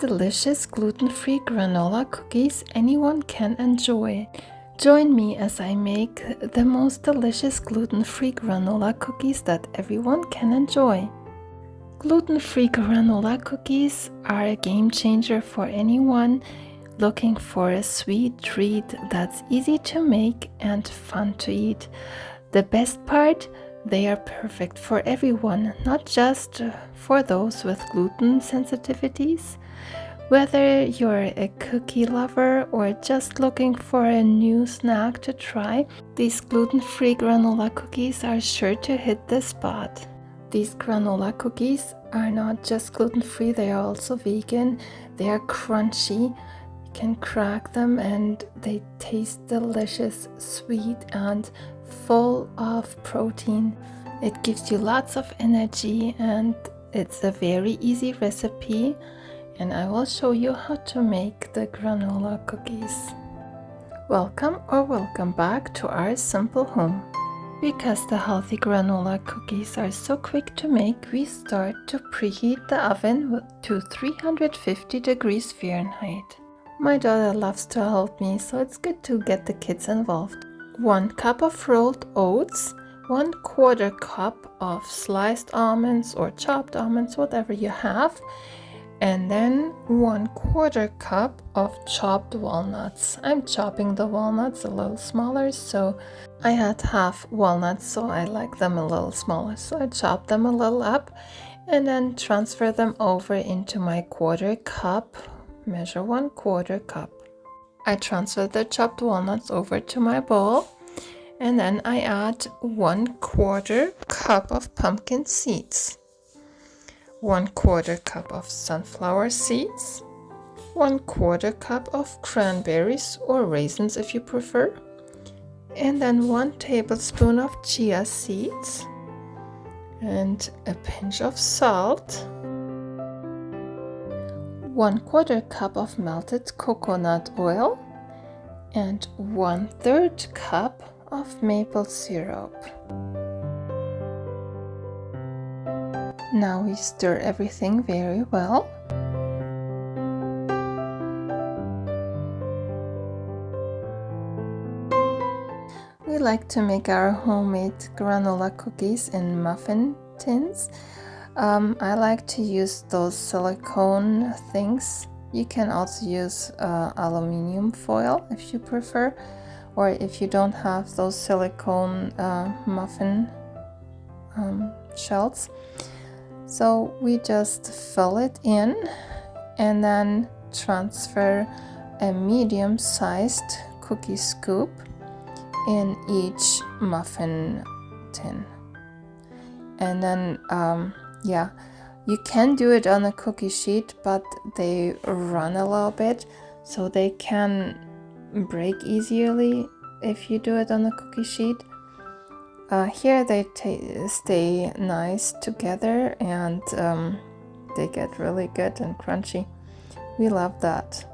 delicious gluten-free granola cookies anyone can enjoy. Join me as I make the most delicious gluten-free granola cookies that everyone can enjoy. Gluten-free granola cookies are a game changer for anyone looking for a sweet treat that's easy to make and fun to eat. The best part, they are perfect for everyone, not just for those with gluten sensitivities. Whether you're a cookie lover or just looking for a new snack to try, these gluten-free granola cookies are sure to hit the spot. These granola cookies are not just gluten-free, they are also vegan. They are crunchy. You can crack them and they taste delicious, sweet, and full of protein. It gives you lots of energy and it's a very easy recipe, and I will show you how to make the granola cookies. Welcome back to our simple home. Because the healthy granola cookies are so quick to make, we start to preheat the oven to 350 degrees Fahrenheit. My daughter loves to help me, so it's good to get the kids involved. 1 cup of rolled oats, 1/4 cup of sliced almonds or chopped almonds, whatever you have, and then 1/4 cup of chopped walnuts. I'm chopping the walnuts a little smaller, so I had half walnuts, so I like them a little smaller, so I chopped them a little up and then transfer them over into my 1/4 cup. Measure 1/4 cup. I transferred the chopped walnuts over to my bowl, and then I add 1/4 cup of pumpkin seeds, 1/4 cup of sunflower seeds, 1/4 cup of cranberries or raisins if you prefer, and then 1 tablespoon of chia seeds, and a pinch of salt, 1/4 cup of melted coconut oil, and 1/3 cup of maple syrup. Now we stir everything very well. We like to make our homemade granola cookies in muffin tins. I like to use those silicone things. You can also use aluminum foil if you prefer, or if you don't have those silicone muffin shells. So we just fill it in and then transfer a medium-sized cookie scoop in each muffin tin. And then you can do it on a cookie sheet, but they run a little bit, so they can break easily if you do it on a cookie sheet. Here they stay nice together, and they get really good and crunchy. We love that.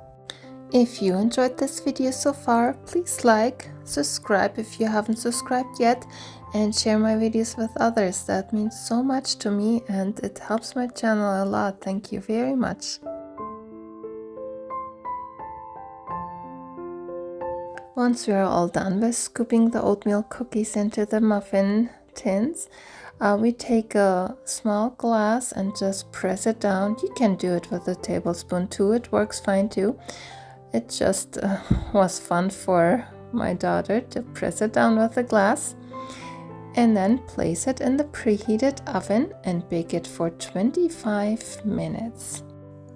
If you enjoyed this video so far, please like, subscribe if you haven't subscribed yet, and share my videos with others. That means so much to me and it helps my channel a lot. Thank you very much. Once we are all done with scooping the oatmeal cookies into the muffin tins, we take a small glass and just press it down. You can do it with a tablespoon too, it works fine too. It just was fun for my daughter to press it down with a glass, and then place it in the preheated oven and bake it for 25 minutes.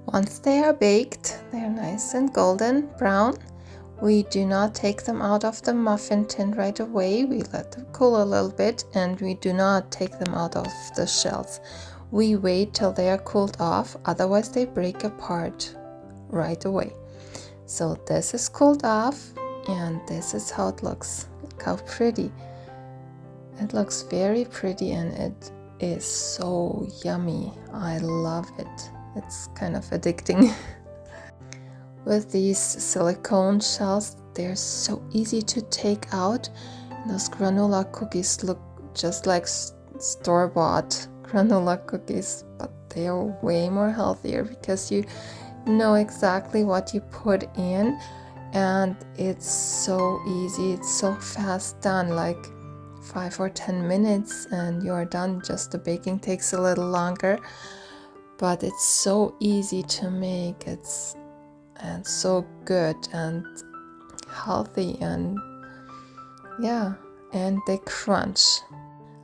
Once they are baked, they are nice and golden brown. We do not take them out of the muffin tin right away. We let them cool a little bit, and we do not take them out of the shells. We wait till they are cooled off, otherwise they break apart right away. So this is cooled off, and this is how it looks. Look how pretty. It looks very pretty, and it is so yummy. I love it. It's kind of addicting. With these silicone shells, they're so easy to take out. And those granola cookies look just like store-bought granola cookies, but they are way more healthier because you know exactly what you put in, and it's so easy, it's so fast done, like 5 or 10 minutes and you're done. Just the baking takes a little longer, but it's so easy to make. It's and so good and healthy, and yeah, and they crunch.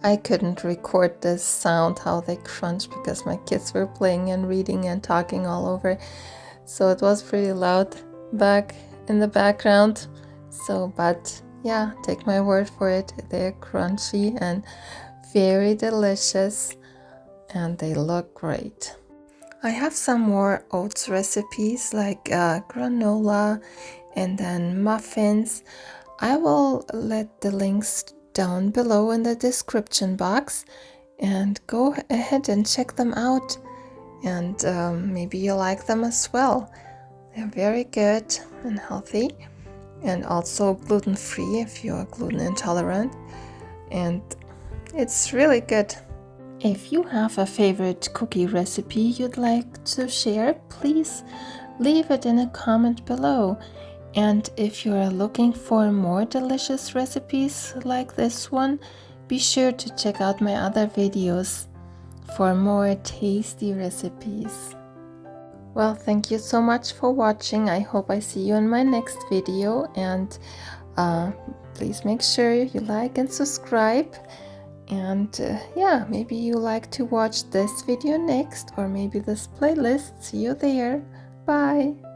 I couldn't record this sound how they crunch because my kids were playing and reading and talking all over, so it was pretty loud back in the background. So, but yeah, take my word for it, they're crunchy and very delicious, and they look great. I have some more oats recipes like granola and then muffins. I will let the links down below in the description box, and go ahead and check them out, and maybe you like them as well. They're very good and healthy, and also gluten-free if you're gluten intolerant, and it's really good. If you have a favorite cookie recipe you'd like to share, please leave it in a comment below. And if you are looking for more delicious recipes like this one, be sure to check out my other videos for more tasty recipes. Well, thank you so much for watching. I hope I see you in my next video, and please make sure you like and subscribe. And yeah, maybe you like to watch this video next, or maybe this playlist. See you there. Bye.